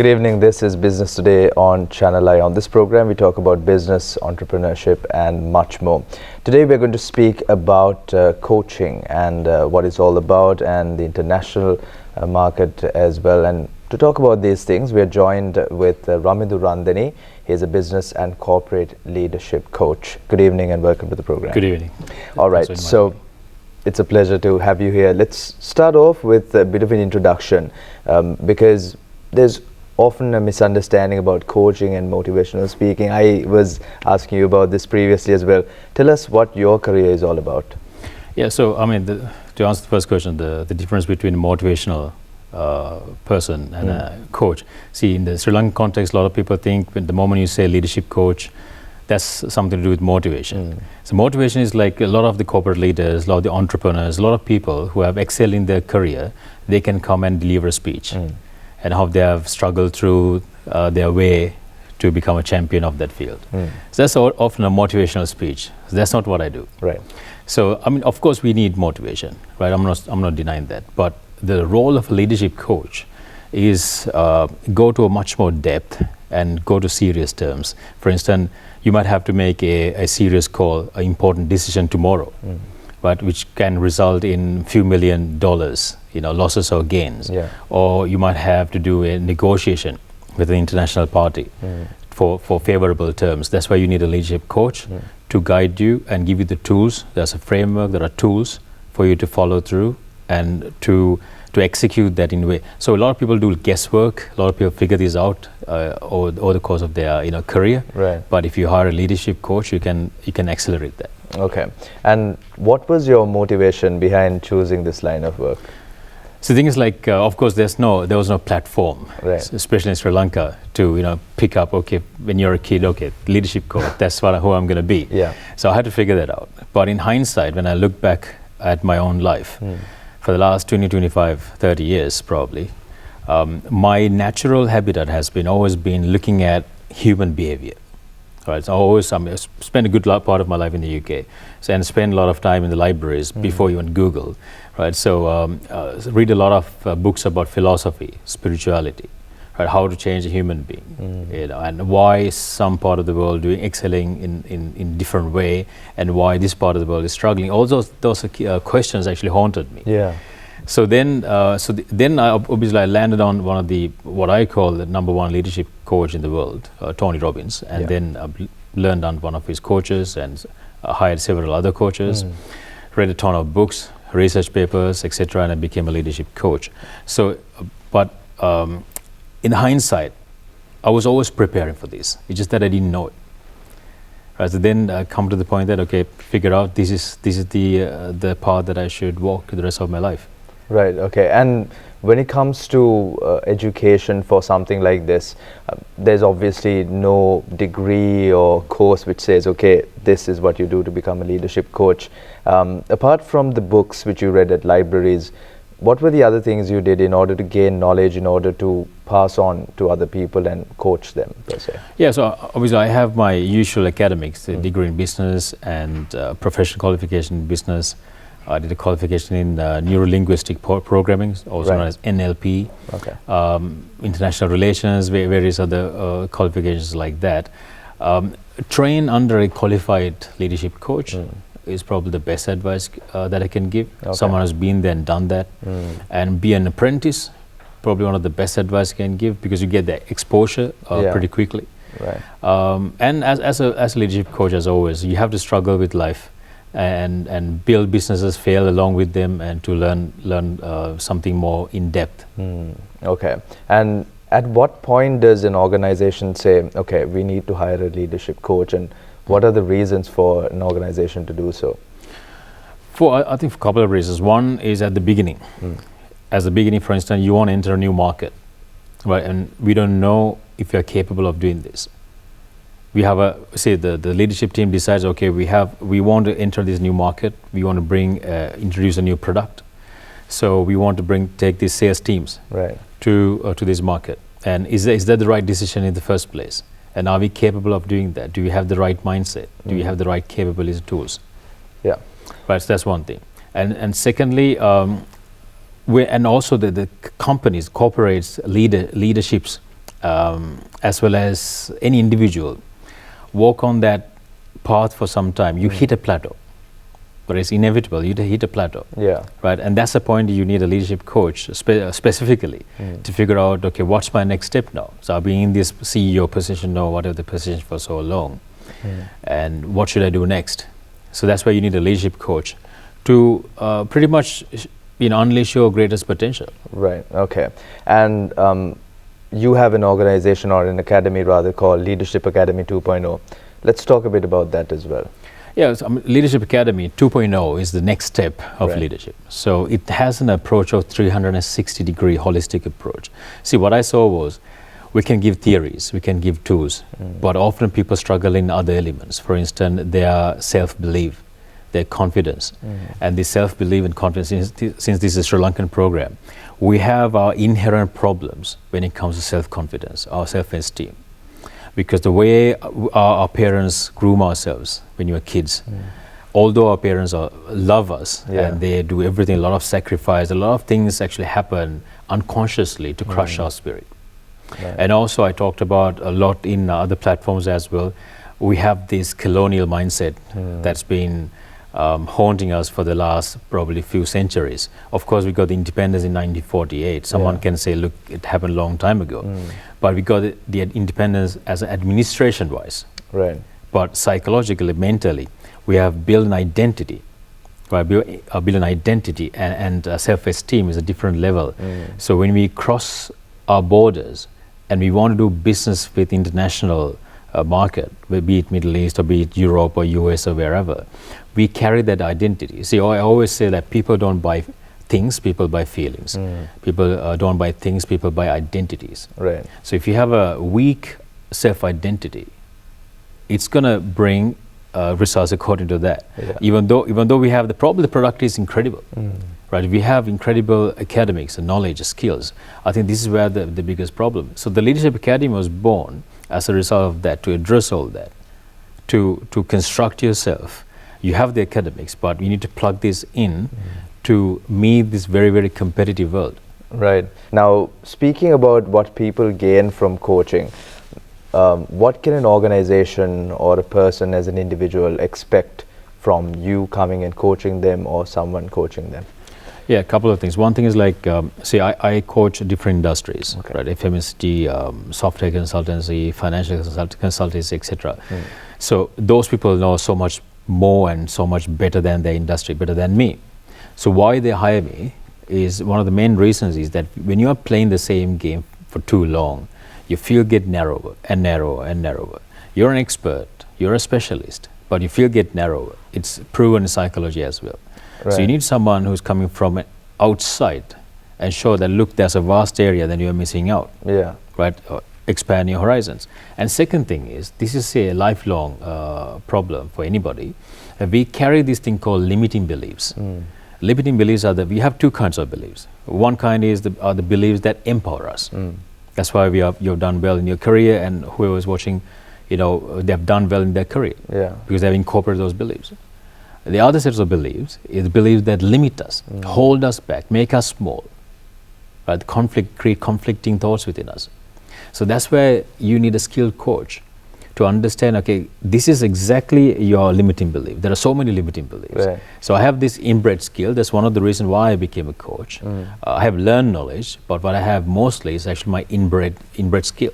Good evening. This is Business Today on ChannelEye. On this program, we talk about business, entrepreneurship, and much more. Today, we're going to speak about coaching and what it's all about, and the international market as well. And to talk about these things, we are joined with Ramindu Randeni. He's a business and corporate leadership coach. Good evening and welcome to the program. Good evening. All right. So it's a pleasure to have you here. Let's start off with a bit of an introduction because there's often a misunderstanding about coaching and motivational speaking. I was asking you about this previously as well. Tell us what your career is all about. Yeah, so I mean, to answer the first question, the difference between a motivational person and a coach. See, in the Sri Lankan context, a lot of people think when the moment you say leadership coach, that's something to do with motivation. So motivation is like a lot of the corporate leaders, a lot of the entrepreneurs, a lot of people who have excelled in their career, they can come and deliver a speech. And how they have struggled through their way to become a champion of that field. So that's often a motivational speech. So that's not what I do. Right. So I mean, of course, we need motivation, right? I'm not denying that. But the role of a leadership coach is go to a much more depth and go to serious terms. For instance, you might have to make a serious call, an important decision tomorrow, but which can result in few $1 million, losses or gains. Or you might have to do a negotiation with an international party for favorable terms. That's why you need a leadership coach to guide you and give you the tools. There's a framework, there are tools for you to follow through and to execute that in a way. So a lot of people do guesswork, a lot of people figure this out over the course of their career. Right. But if you hire a leadership coach, you can accelerate that. Okay. And what was your motivation behind choosing this line of work? So the thing is, like, of course, there was no platform, especially in Sri Lanka, to pick up. Okay, when you're a kid, okay, leadership coach. That's who I'm going to be. So I had to figure that out. But in hindsight, when I look back at my own life, for the last 20, 25, 30 years, probably, my natural habitat has always been looking at human behavior. Right, so I spent a good part of my life in the UK, and spent a lot of time in the libraries before even Google. Right, so read a lot of books about philosophy, spirituality, right, how to change a human being, and why some part of the world excelling in different way, and why this part of the world is struggling. All those questions actually haunted me. So then, obviously I landed on one of what I call the #1 leadership coach in the world, Tony Robbins, and then learned on one of his coaches and hired several other coaches, read a ton of books, research papers, etc., and I became a leadership coach. So, but in hindsight, I was always preparing for this. It's just that I didn't know it. Right, so then I come to the point that figure out this is the path that I should walk the rest of my life. Right, okay. And when it comes to education for something like this, there's obviously no degree or course which says, okay, this is what you do to become a leadership coach. Apart from the books which you read at libraries, what were the other things you did in order to gain knowledge, in order to pass on to other people and coach them, per se? Yeah, so obviously I have my usual academics, a degree in business and professional qualification in business. I did a qualification in neuro-linguistic programming, also known as NLP, international relations, various other qualifications like that. Train under a qualified leadership coach is probably the best advice that I can give. Someone who's been there and done that. And be an apprentice, probably one of the best advice I can give, because you get the exposure pretty quickly. And as a leadership coach, as always, you have to struggle with life and build businesses, fail along with them, and to learn something more in depth. Okay. And at what point does an organization say, okay, we need to hire a leadership coach, and what are the reasons for an organization to do so? I think for a couple of reasons. One is at the beginning. As the beginning, for instance, you want to enter a new market, right? And we don't know if you're capable of doing this. We have the leadership team decides, okay, we want to enter this new market. We want to introduce a new product. So we want to take these sales teams to this market. And is that the right decision in the first place? And are we capable of doing that? Do we have the right mindset? Do we have the right capabilities and tools? Right, so that's one thing. And secondly, and also the companies, corporates, leaderships as well as any individual, walk on that path for some time, you hit a plateau. But it's inevitable, you hit a plateau. Yeah. Right? And that's the point you need a leadership coach specifically to figure out, okay, what's my next step now? So I've been in this CEO position or whatever the position for so long. And what should I do next? So that's why you need a leadership coach to pretty much unleash your greatest potential. Right, okay. And you have an organization or an academy rather called Leadership Academy 2.0. Let's talk a bit about that as well. Yeah, so, Leadership Academy 2.0 is the next step of leadership. So it has an approach of 360-degree holistic approach. See, what I saw was we can give theories, we can give tools, but often people struggle in other elements. For instance, their self-belief, their confidence. And the self-belief and confidence, since this is a Sri Lankan program, we have our inherent problems when it comes to self-confidence, our self-esteem. Because the way our parents groom ourselves when we were kids, although our parents love us and they do everything, a lot of sacrifice, a lot of things actually happen unconsciously to crush our spirit. And also I talked about a lot in other platforms as well. We have this colonial mindset that's been haunting us for the last probably few centuries. Of course, we got the independence in 1948. Someone can say, look, it happened a long time ago. But we got the independence as administration-wise. Right. But psychologically, mentally, we have built an identity. Right? Build an identity and self-esteem is a different level. So when we cross our borders and we want to do business with international market, be it Middle East or be it Europe or US or wherever, we carry that identity. See, I always say that people don't buy things, people buy feelings. People don't buy things, people buy identities. Right. So if you have a weak self-identity, it's going to bring results according to that. Even though we have the product is incredible. Right? We have incredible academics and knowledge, skills. I think this is where the biggest problem. So the Leadership Academy was born as a result of that, to address all that, to construct yourself. You have the academics, but you need to plug this in to meet this very, very competitive world. Right. Now, speaking about what people gain from coaching, what can an organization or a person as an individual expect from you coming and coaching them or someone coaching them? Yeah, a couple of things. One thing is like, I coach different industries, right? FMCG, software consultancy, financial consultancy, etc. So those people know so much more and so much better than their industry, better than me. So why they hire me is one of the main reasons is that when you are playing the same game for too long, your field get narrower and narrower and narrower. You're an expert, you're a specialist, but your field get narrower. It's proven in psychology as well. Right. So you need someone who's coming from outside and show that, look, there's a vast area that you're missing out. Yeah. Right? Expand your horizons. And second thing is, this is a lifelong problem for anybody. We carry this thing called limiting beliefs. Limiting beliefs are we have two kinds of beliefs. One kind is are the beliefs that empower us. That's why you've done well in your career, and whoever is watching, they've done well in their career. Yeah. Because they've incorporated those beliefs. The other set of beliefs is beliefs that limit us, hold us back, make us small, right? Create conflicting thoughts within us. So that's where you need a skilled coach to understand, okay, this is exactly your limiting belief. There are so many limiting beliefs. Right. So I have this inbred skill. That's one of the reasons why I became a coach. I have learned knowledge, but what I have mostly is actually my inbred skill.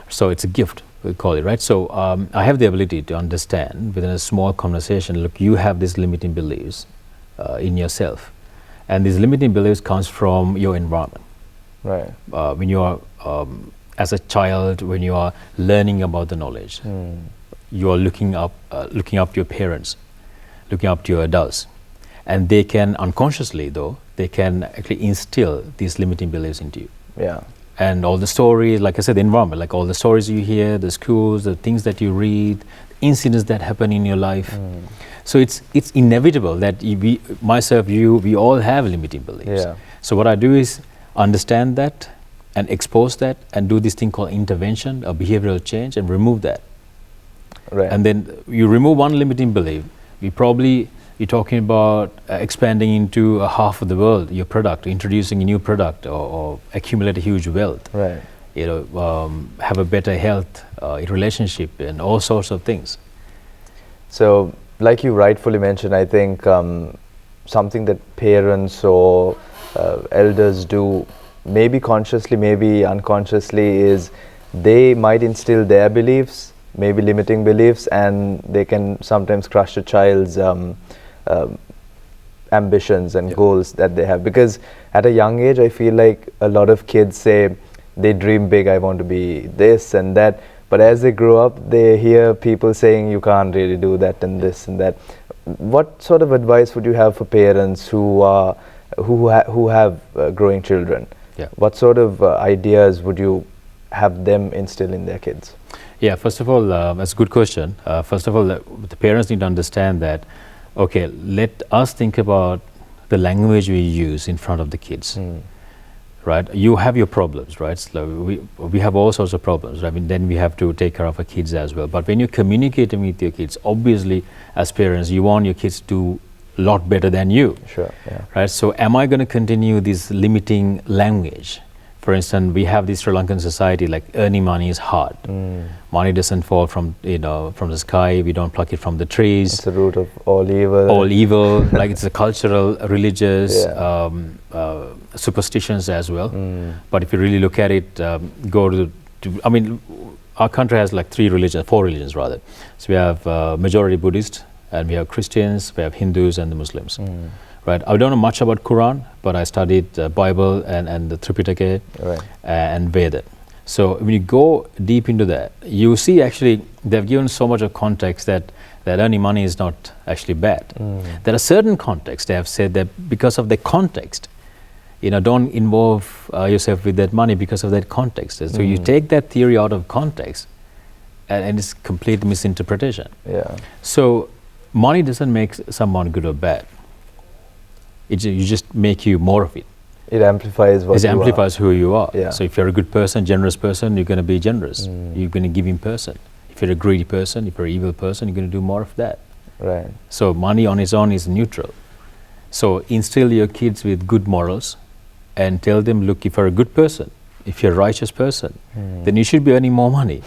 So it's a gift, we call it, right? So I have the ability to understand within a small conversation, look, you have these limiting beliefs in yourself. And these limiting beliefs comes from your environment. Right. When you are, as a child, when you are learning about the knowledge, you are looking up to your parents, looking up to your adults. And they can, unconsciously though, they can actually instill these limiting beliefs into you. Yeah. And all the stories, like I said, the environment, like all the stories you hear, the schools, the things that you read, incidents that happen in your life. So it's inevitable that myself, we all have limiting beliefs. Yeah. So what I do is understand that and expose that and do this thing called intervention, a behavioral change, and remove that. Right. And then you remove one limiting belief, you're talking about expanding into half of the world, your product, introducing a new product or accumulate a huge wealth. Right. have a better health relationship and all sorts of things. So, like you rightfully mentioned, I think something that parents or elders do, maybe consciously, maybe unconsciously, is they might instill their beliefs, maybe limiting beliefs, and they can sometimes crush a child's ambitions and goals that they have. Because at a young age, I feel like a lot of kids say they dream big, I want to be this and that, but as they grow up, they hear people saying you can't really do that and this and that. What sort of advice would you have for parents who have growing children? Yeah. What sort of ideas would you have them instill in their kids? Yeah, first of all, that's a good question. First of all, the parents need to understand that, okay, let us think about the language we use in front of the kids. Right? You have your problems, right? So we have all sorts of problems. I mean, then we have to take care of our kids as well. But when you're communicating with your kids, obviously, as parents, you want your kids to do a lot better than you. Sure. Yeah. Right? So am I going to continue this limiting language? For instance, we have this Sri Lankan society, like earning money is hard. Money doesn't fall from the sky. We don't pluck it from the trees. It's the root of all evil. All evil, like it's a cultural, religious, superstitions as well. But if you really look at it, I mean, our country has like four religions rather. So we have majority Buddhist, and we have Christians, we have Hindus, and the Muslims. Right. I don't know much about Quran, but I studied Bible and the Tripitaka and Veda. So when you go deep into that, you see actually they've given so much of context that earning money is not actually bad. There are certain contexts they have said that because of the context, don't involve yourself with that money because of that context. So you take that theory out of context, and it's complete misinterpretation. Yeah. So money doesn't make someone good or bad. You just make you more of it. It amplifies what you are. It amplifies who you are. Yeah. So if you're a good person, generous person, you're going to be generous. You're going to give in person. If you're a greedy person, if you're an evil person, you're going to do more of that. Right. So money on its own is neutral. So instill your kids with good morals and tell them, look, if you're a good person, if you're a righteous person, then you should be earning more money.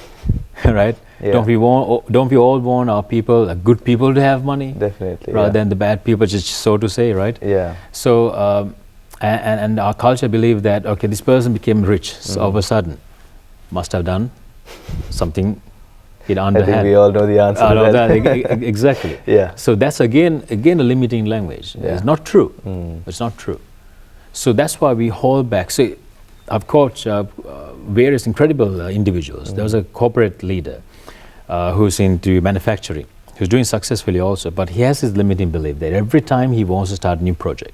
Right? Yeah. Don't we all want our people, good people, to have money? Definitely. Rather than the bad people, just so to say, right? Yeah. So, and our culture believe that, okay, this person became rich, so all of a sudden, must have done something underhand. I think we all know the answer to that. Exactly. Yeah. So that's again a limiting language. Yeah. It's not true. It's not true. So that's why we hold back. So I've coached various incredible individuals. There was a corporate leader who's into manufacturing, who's doing successfully also, but he has his limiting belief that every time he wants to start a new project,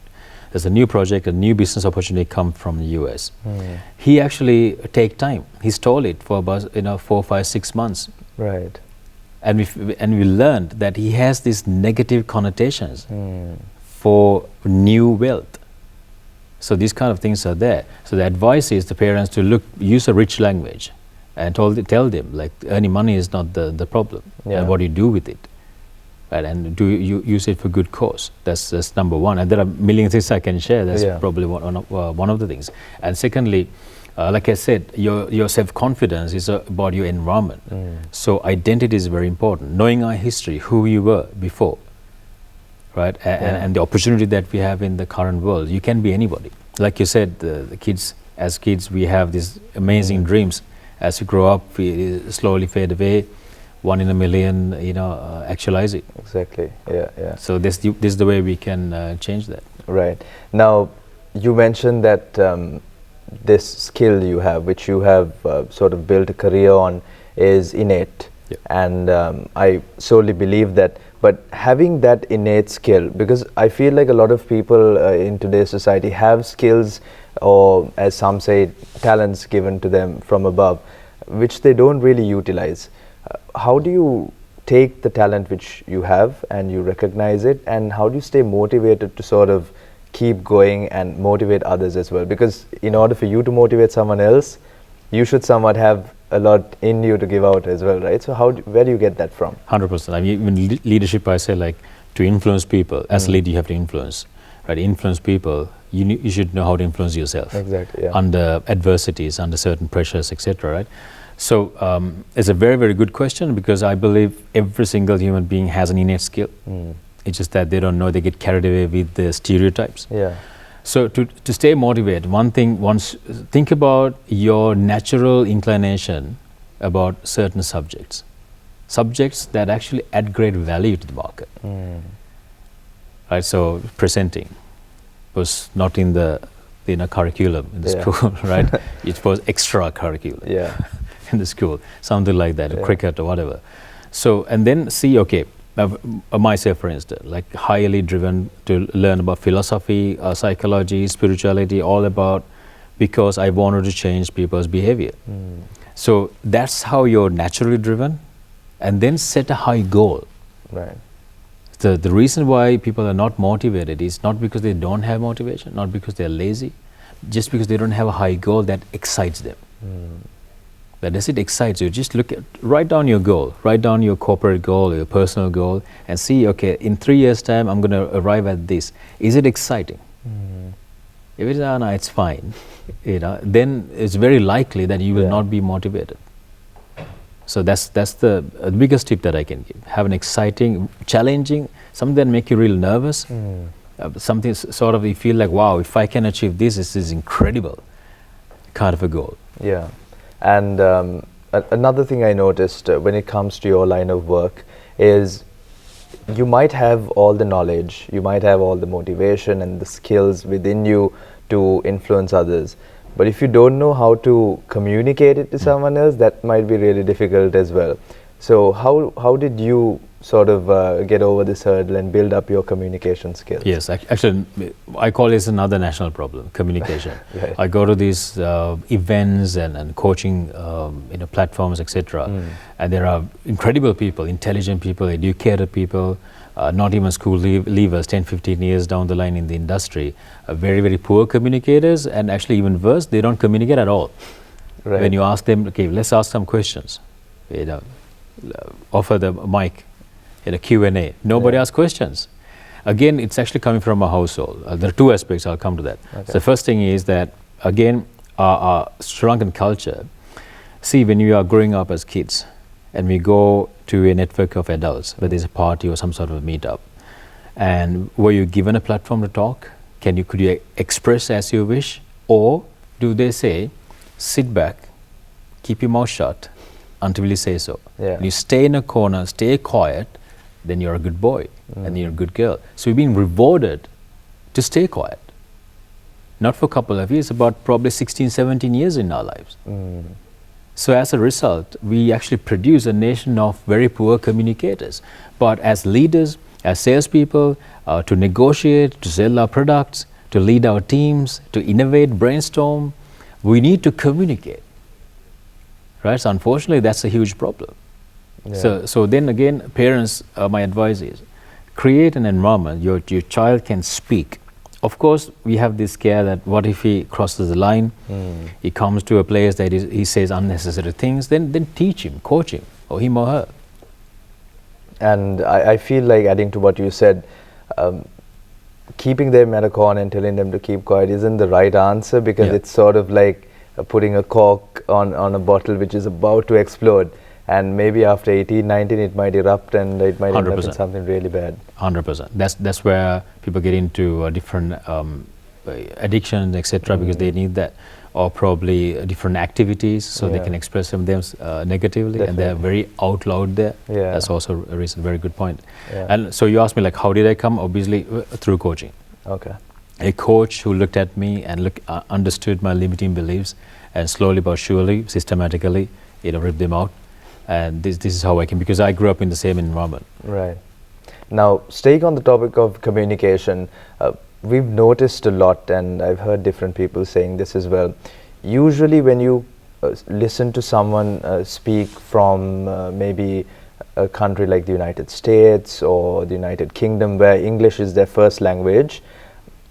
there's a new project, a new business opportunity come from the US. He actually take time. He stalled it for about 4, 5, 6 months. Right. And we learned that he has these negative connotations for new wealth. So these kind of things are there. So the advice is the parents to use a rich language and tell them, like, earning money is not the problem. And what do you do with it? Right? And do you use it for good cause? That's number one. And there are a million things I can share. That's probably one of the things. And secondly, like I said, your self-confidence is about your environment. So identity is very important. Knowing our history, who you were before, right? And the opportunity that we have in the current world. You can be anybody. Like you said, the kids, as kids, we have these amazing dreams. As you grow up, we slowly fade away. 1 in a million, actualize it. Exactly. Yeah. So this is the way we can change that. Right. Now, you mentioned that this skill you have, which you have sort of built a career on, is innate. And I solely believe that. But having that innate skill, because I feel like a lot of people in today's society have skills, or as some say, talents given to them from above, which they don't really utilize. How do you take the talent which you have and you recognize it, and how do you stay motivated to sort of keep going and motivate others as well? Because in order for you to motivate someone else, you should somewhat have a lot in you to give out as well, right? So where do you get that from? 100%. I mean, even leadership, I say, like, to influence people, as a leader you have to influence. right, influence people, you should know how to influence yourself. Exactly. Yeah. Under adversities, under certain pressures, etc. Right. So it's a very, very good question, because I believe every single human being has an innate skill. It's just that they don't know, they get carried away with the stereotypes. Yeah. So to stay motivated, think about your natural inclination about certain subjects that actually add great value to the market. Right, so presenting was not in the curriculum in the school, right? It was extra curriculum in the school, something like that, cricket or whatever. So, and then see, okay, myself for instance, like highly driven to learn about philosophy, psychology, spirituality, all about, because I wanted to change people's behavior. So that's how you're naturally driven, and then set a high goal. Right. The reason why people are not motivated is not because they don't have motivation, not because they're lazy, just because they don't have a high goal that excites them. But does it excite you? Just write down your goal, write down your corporate goal, your personal goal, and see, okay, in 3 years' time, I'm going to arrive at this. Is it exciting? If it's, no, it's fine, then it's very likely that you will not be motivated. So that's the biggest tip that I can give. Have an exciting, challenging, something that make you real nervous, something sort of you feel like, wow, if I can achieve this is incredible kind of a goal. Yeah. And another thing I noticed when it comes to your line of work is you might have all the knowledge, you might have all the motivation and the skills within you to influence others. But if you don't know how to communicate it to someone else, that might be really difficult as well. So how did you sort of get over this hurdle and build up your communication skills? Yes, actually, I call this another national problem, communication. Right. I go to these events and coaching platforms, etc. And there are incredible people, intelligent people, educated people, not even school leavers, 10, 15 years down the line in the industry, very, very poor communicators, and actually even worse, they don't communicate at all. Right. When you ask them, okay, let's ask some questions, offer the mic, in a Q&A. Nobody asks questions. Again, it's actually coming from a household. There are two aspects, I'll come to that. Okay. So the first thing is that, again, our Sri Lankan culture, see, when you are growing up as kids, and we go to a network of adults, where there's a party or some sort of a meetup, and were you given a platform to talk? Could you express as you wish? Or do they say, sit back, keep your mouth shut, until you say so. You stay in a corner, stay quiet, then you're a good boy and you're a good girl. So we've been rewarded to stay quiet. Not for a couple of years, about probably 16, 17 years in our lives. So as a result, we actually produce a nation of very poor communicators. But as leaders, as salespeople, to negotiate, to sell our products, to lead our teams, to innovate, brainstorm, we need to communicate. Right? So unfortunately, that's a huge problem. So then again, parents, my advice is, create an environment your child can speak. Of course, we have this scare that what if he crosses the line, he comes to a place that he says unnecessary things, then teach him, coach him, or him or her. And I feel like, adding to what you said, keeping them at a corner and telling them to keep quiet isn't the right answer, because it's sort of like putting a cork on a bottle which is about to explode, and maybe after 18, 19 it might erupt and it might end up in something really bad. 100%. That's where people get into different addictions, etc., because they need that, or probably different activities so they can express themselves negatively. Definitely. And they're very out loud there. That's also a reason. Very good point. And so you asked me, like, how did I come? Obviously through coaching. Okay. A coach who looked at me and understood my limiting beliefs, and slowly but surely, systematically, ripped them out. And this is how I can, because I grew up in the same environment. Right. Now, staying on the topic of communication, we've noticed a lot, and I've heard different people saying this as well. Usually when you listen to someone speak from maybe a country like the United States or the United Kingdom, where English is their first language,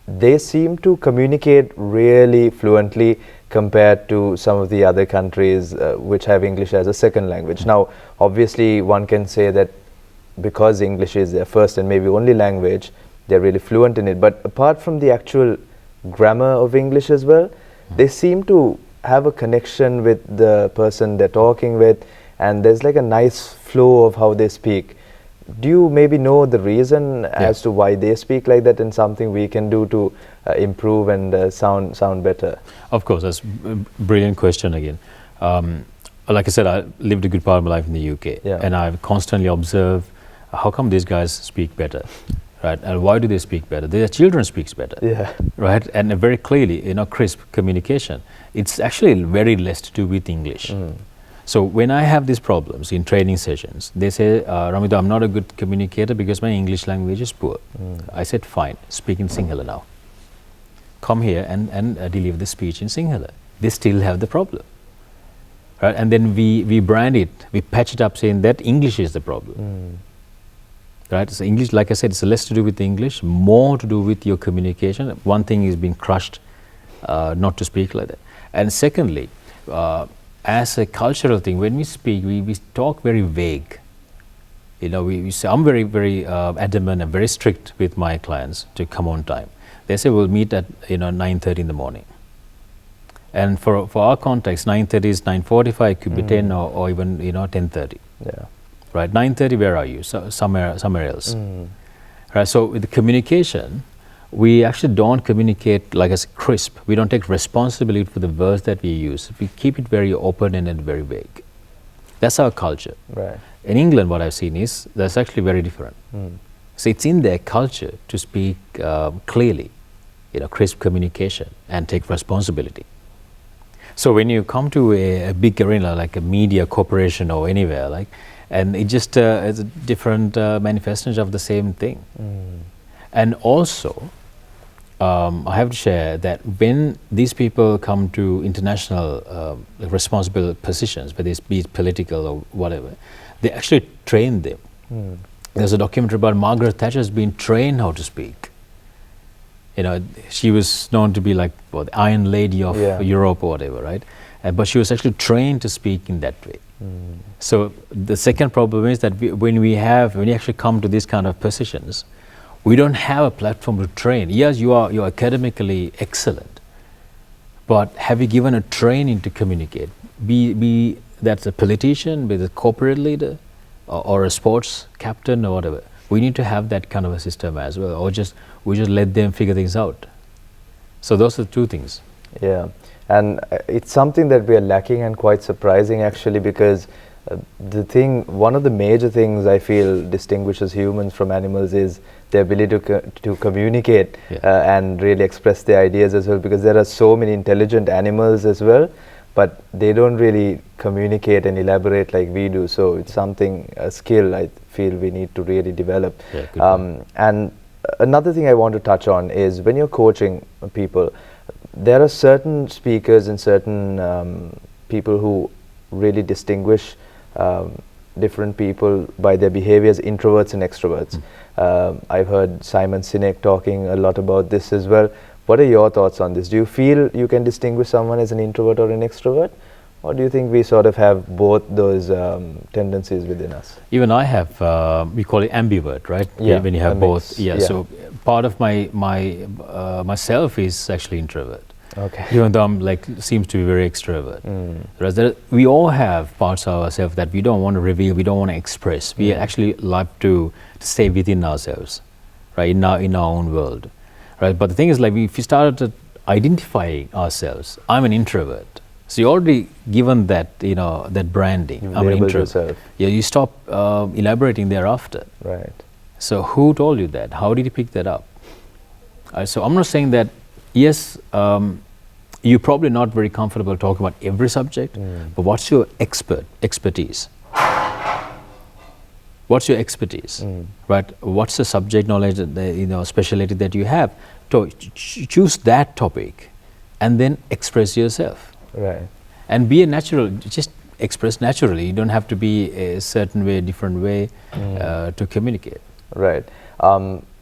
they seem to communicate really fluently compared to some of the other countries which have English as a second language. Now, obviously, one can say that because English is their first and maybe only language, they're really fluent in it. But apart from the actual grammar of English as well, they seem to have a connection with the person they're talking with, and there's like a nice flow of how they speak. Do you maybe know the reason as to why they speak like that, and something we can do to improve and sound better? Of course, that's a brilliant question again. Like I said, I lived a good part of my life in the UK, and I've constantly observed how come these guys speak better, right? And why do they speak better? Their children speaks better, right? And very clearly, crisp communication. It's actually very less to do with English. So when I have these problems in training sessions, they say, Ramindu, I'm not a good communicator because my English language is poor. I said, fine, speak in Sinhala now. Come here and deliver the speech in Sinhala. They still have the problem. Right? And then we brand it, we patch it up saying that English is the problem. Right? So English, like I said, it's less to do with English, more to do with your communication. One thing is being crushed not to speak like that. And secondly, as a cultural thing, when we speak, we talk very vague. We say, I'm very, very adamant and very strict with my clients to come on time. They say we'll meet at 9:30 in the morning. And for our context, 9:30 is 9:45, it could be 10 or even 10:30. Right, 9:30, where are you? So somewhere else. Right, so with the communication, we actually don't communicate like as crisp. We don't take responsibility for the words that we use. We keep it very open and very vague. That's our culture. Right. In England, what I've seen is that's actually very different. So it's in their culture to speak clearly, crisp communication and take responsibility. So when you come to a big arena like a media corporation or anywhere, and it just is a different manifestation of the same thing. And also, I have to share that when these people come to international responsible positions, whether it's be it political or whatever, they actually train them. There's a documentary about Margaret Thatcher's being trained how to speak. She was known to be like the Iron Lady of Europe or whatever, right? But she was actually trained to speak in that way. So the second problem is that when you actually come to these kind of positions, we don't have a platform to train. Yes, you're academically excellent, but have you given a training to communicate? Be that's a politician, be the corporate leader, or a sports captain or whatever. We need to have that kind of a system as well, or we just let them figure things out. So those are the two things. Yeah, and it's something that we are lacking, and quite surprising actually, because one of the major things I feel distinguishes humans from animals is their ability to communicate and really express their ideas as well, because there are so many intelligent animals as well, but they don't really communicate and elaborate like we do. So it's a skill I feel we need to really develop. And another thing I want to touch on is when you're coaching people, there are certain speakers and certain people who really distinguish different people by their behaviors, introverts and extroverts. I've heard Simon Sinek talking a lot about this as well. What are your thoughts on this? Do you feel you can distinguish someone as an introvert or an extrovert? Or do you think we sort of have both those tendencies within us? Even I have, we call it ambivert, right? When you have both. So part of myself is actually introvert. Okay. Even though I'm seems to be very extrovert. Whereas we all have parts of ourselves that we don't want to reveal, we don't want to express. We actually like to stay within ourselves, right? In our own world, right? But the thing is, if we started identifying ourselves, I'm an introvert. So you're already given that, that branding. I'm an introvert. Yourself. Yeah, you stop elaborating thereafter. Right. So who told you that? How did you pick that up? So I'm not saying that. Yes, you're probably not very comfortable talking about every subject, but what's your expertise? What's your expertise, right? What's the subject knowledge, specialty that you have? So choose that topic, and then express yourself. Right. And be a natural. Just express naturally. You don't have to be a certain way, different way to communicate. Right.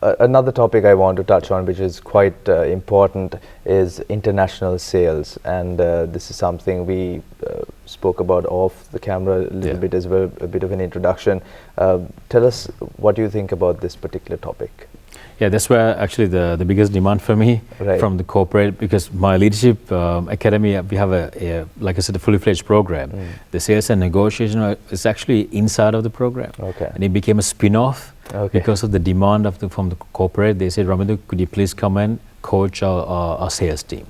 Another topic I want to touch on, which is quite important, is international sales, and this is something we spoke about off the camera a little bit as well, a bit of an introduction. Tell us what you think about this particular topic. Yeah, that's where actually the biggest demand for me from the corporate, because my leadership academy, we have like I said, a fully fledged program. The sales and negotiation is actually inside of the program. And it became a spin-off because of the demand from the corporate. They said, Ramindu, could you please come and coach our sales team?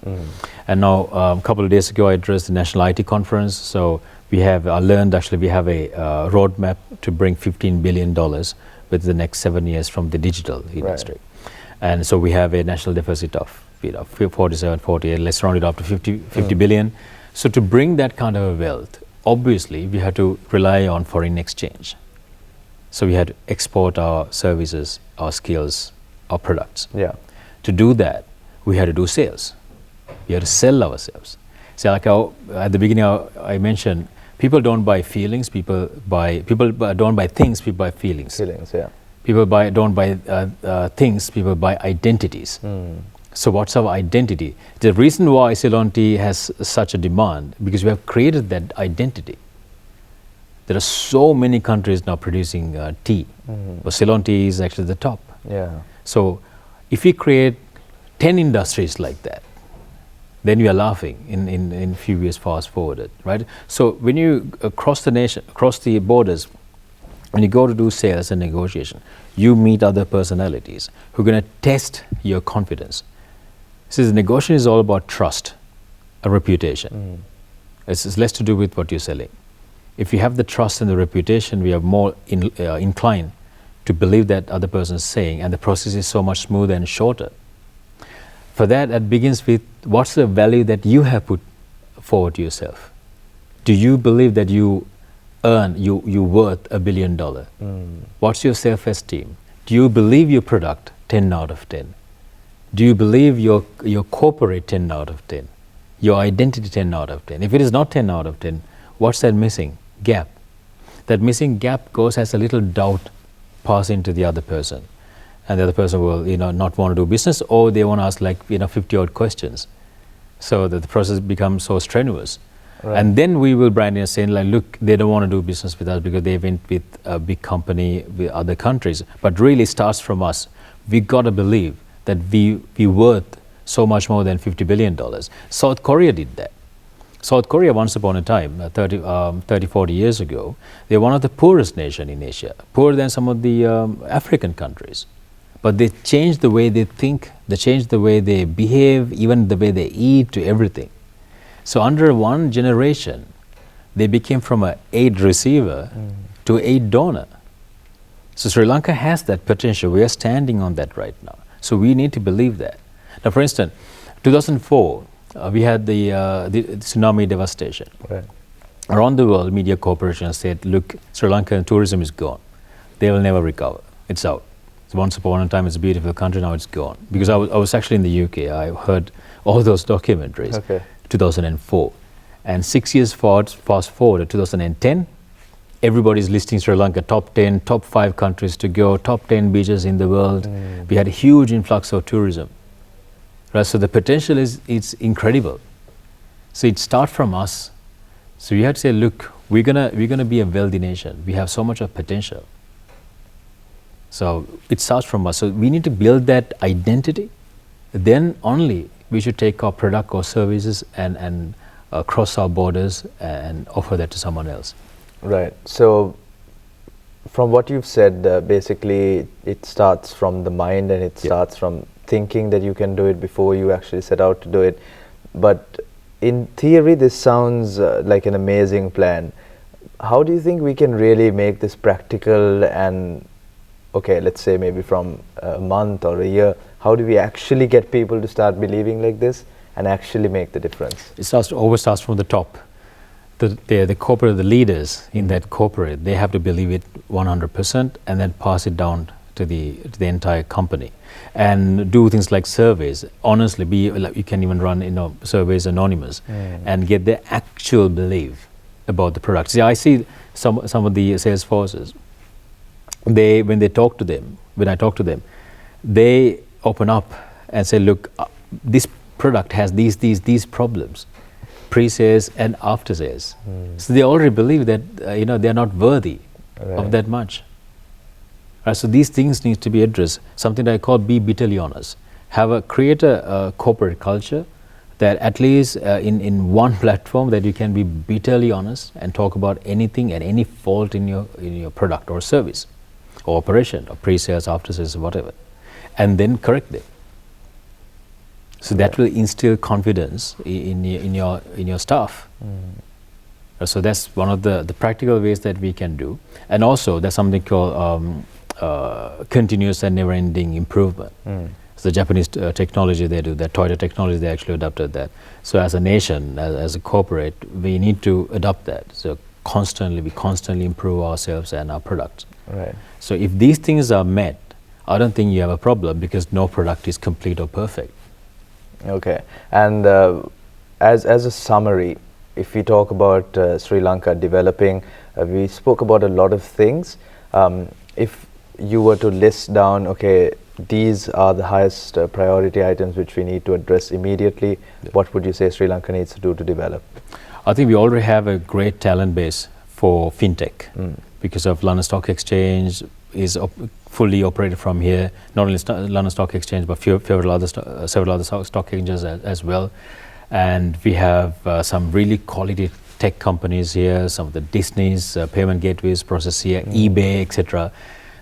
And now a couple of days ago I addressed the National IT Conference. So I learned actually we have a roadmap to bring $15 billion within the next 7 years from the digital industry. And so we have a national deficit of 47, 48, let's round it up to 50 billion. So to bring that kind of wealth, obviously we have to rely on foreign exchange. So we had to export our services, our skills, our products. To do that, we had to do sales. We had to sell ourselves. So like at the beginning I mentioned, people don't buy feelings, people don't buy things, people buy feelings. People don't buy things, people buy identities. So what's our identity? The reason why Ceylon tea has such a demand, because we have created that identity. There are so many countries now producing tea, but Ceylon tea is actually the top. So if we create 10 industries like that, then we are laughing in few years fast forwarded, right? So when you cross the nation, across the borders, when you go to do sales and negotiation, you meet other personalities who are going to test your confidence. So the negotiation is all about trust, a reputation. It's less to do with what you're selling. If you have the trust and the reputation, we are more inclined to believe that other person is saying, and the process is so much smoother and shorter. For that, it begins with what's the value that you have put forward to yourself. Do you believe that you worth $1 billion? What's your self-esteem? Do you believe your product 10 out of 10? Do you believe your corporate 10 out of 10? Your identity 10 out of 10? If it is not 10 out of 10, what's that missing gap? That missing gap goes as a little doubt passing to the other person. And the other person will not want to do business, or they want to ask 50 odd questions. So that the process becomes so strenuous. And then we will brand in saying look, they don't want to do business with us because they went with a big company with other countries. But really starts from us. We got to believe that we worth so much more than $50 billion. South Korea did that. South Korea, once upon a time, 30, 40 years ago, they're one of the poorest nations in Asia, poorer than some of the African countries. But they changed the way they think, they changed the way they behave, even the way they eat, to everything. So under one generation, they became from an aid receiver to aid donor. So Sri Lanka has that potential. We are standing on that right now. So we need to believe that. Now, for instance, 2004, we had the tsunami devastation. Around the world, media corporations said, look, Sri Lankan tourism is gone. They will never recover. It's out. So once upon a time, it's a beautiful country, now it's gone. Because I was actually in the UK. I heard all those documentaries, 2004. And 6 years fast forward to 2010, everybody's listing Sri Lanka, top 10, top 5 countries to go, top 10 beaches in the world. We had a huge influx of tourism. Right? So the potential it's incredible. So it starts from us. So we have to say, look, we're gonna be a wealthy nation. We have so much of potential. So it starts from us. So we need to build that identity. Then only we should take our product or services and cross our borders and offer that to someone else. Right. So from what you've said, basically it starts from the mind, and it starts from thinking that you can do it before you actually set out to do it. But in theory, this sounds like an amazing plan. How do you think we can really make this practical? And okay, let's say maybe from a month or a year, how do we actually get people to start believing like this and actually make the difference? It always starts from the top. The corporate, the leaders in that corporate, they have to believe it 100% and then pass it down to the entire company, and do things like surveys. Honestly, you can even run surveys anonymous and get the actual belief about the product. See, I see some of the sales forces. When I talk to them, they open up and say, look, this product has these problems, pre-sales and after sales. So they already believe that they are not worthy of that much. So these things need to be addressed. Something that I call be bitterly honest. Create a corporate culture that at least in one platform that you can be bitterly honest and talk about anything and any fault in your product or service or operation or pre-sales, after-sales, whatever, and then correct them. So that will instill confidence in your staff. So that's one of the practical ways that we can do. And also there's something called continuous and never-ending improvement. So the Japanese technology they do, that Toyota technology, they actually adopted that. So as a nation, as a corporate, we need to adopt that. So we constantly improve ourselves and our products. Right. So if these things are met, I don't think you have a problem, because no product is complete or perfect. Okay. And as a summary, if we talk about Sri Lanka developing, we spoke about a lot of things. If you were to list down, okay, these are the highest priority items which we need to address immediately, what would you say Sri Lanka needs to do to develop? I think we already have a great talent base for fintech because of London Stock Exchange is fully operated from here. Not only London Stock Exchange, but several other stock exchanges as well. And we have some really quality tech companies here, some of the Disney's payment gateways process here, eBay, etc.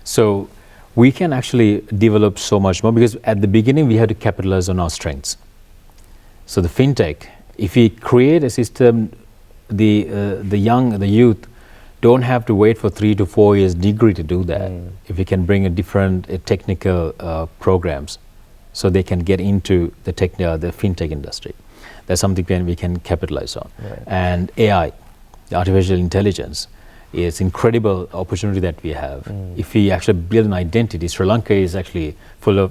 So we can actually develop so much more, because at the beginning we had to capitalize on our strengths. So the fintech, if we create a system, the youth don't have to wait for 3 to 4 years degree to do that. If we can bring a different technical programs, so they can get into the fintech industry, that's something we can capitalize on. Right. And AI, the artificial intelligence, is incredible opportunity that we have. If we actually build an identity, Sri Lanka is actually full of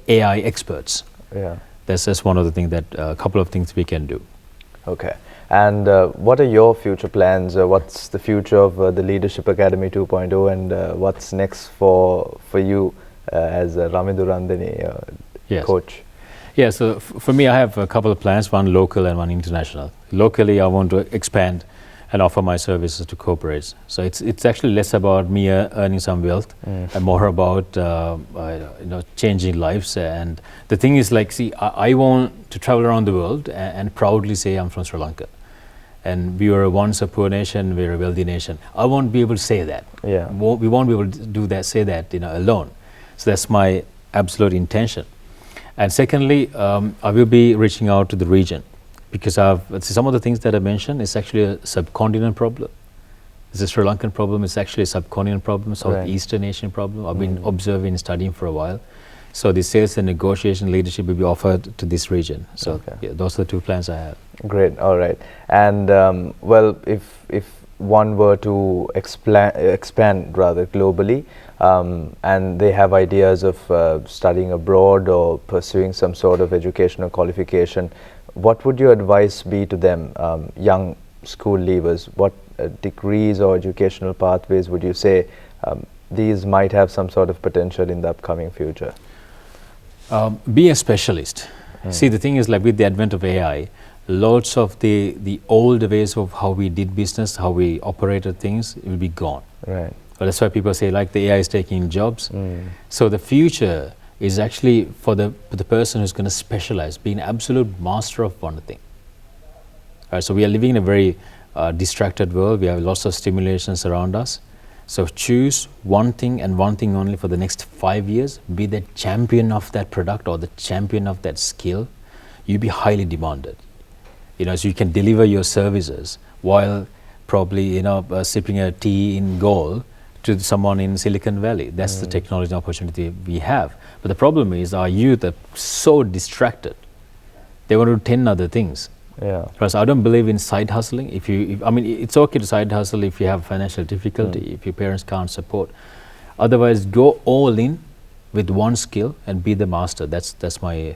AI experts. Yeah. That's just one of the things that a couple of things we can do. Okay. And what are your future plans? What's the future of the Leadership Academy 2.0, and what's next for you as Ramindu Randeni coach? Yeah, so for me, I have a couple of plans, one local and one international. Locally, I want to expand and offer my services to corporates. So it's actually less about me earning some wealth and more about changing lives. And the thing is, like, see, I want to travel around the world and proudly say I'm from Sri Lanka. And we were once a poor nation, we're a wealthy nation. I won't be able to say that. Yeah. We won't be able to say that alone. So that's my absolute intention. And secondly, I will be reaching out to the region, because some of the things that I mentioned is actually a subcontinent problem. It's a Sri Lankan problem, it's actually a subcontinent problem, Southeastern Asian problem. I've been observing and studying for a while. So the sales and negotiation leadership will be offered to this region. So those are the 2 plans I have. Great, all right. And well, if one were to expand rather globally, and they have ideas of studying abroad or pursuing some sort of educational qualification, what would your advice be to them, young school leavers? What degrees or educational pathways would you say these might have some sort of potential in the upcoming future? Be a specialist. See, the thing is, like, with the advent of AI, lots of the old ways of how we did business, how we operated things, will be gone. Right. Well, that's why people say, like, the AI is taking jobs. So the future is actually for the person who's going to specialize, be an absolute master of one thing. So we are living in a very distracted world. We have lots of stimulations around us. So choose one thing and one thing only for the next 5 years. Be the champion of that product or the champion of that skill. You'll be highly demanded. So you can deliver your services while probably sipping a tea in Gaul to someone in Silicon Valley. That's the technology opportunity we have. But the problem is our youth are so distracted. They want to do 10 other things. Yeah. Plus, I don't believe in side hustling. It's okay to side hustle if you have financial difficulty, if your parents can't support. Otherwise, go all in with one skill and be the master. That's my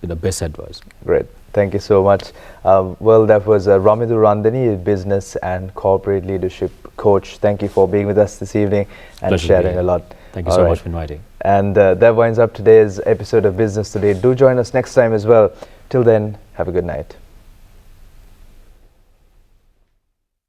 best advice. Great. Thank you so much. Well, that was Ramindu Randeni, business and corporate leadership coach. Thank you for being with us this evening and Pleasure sharing a lot. Thank you so much for inviting. And that winds up today's episode of Business Today. Do join us next time as well. Till then, have a good night.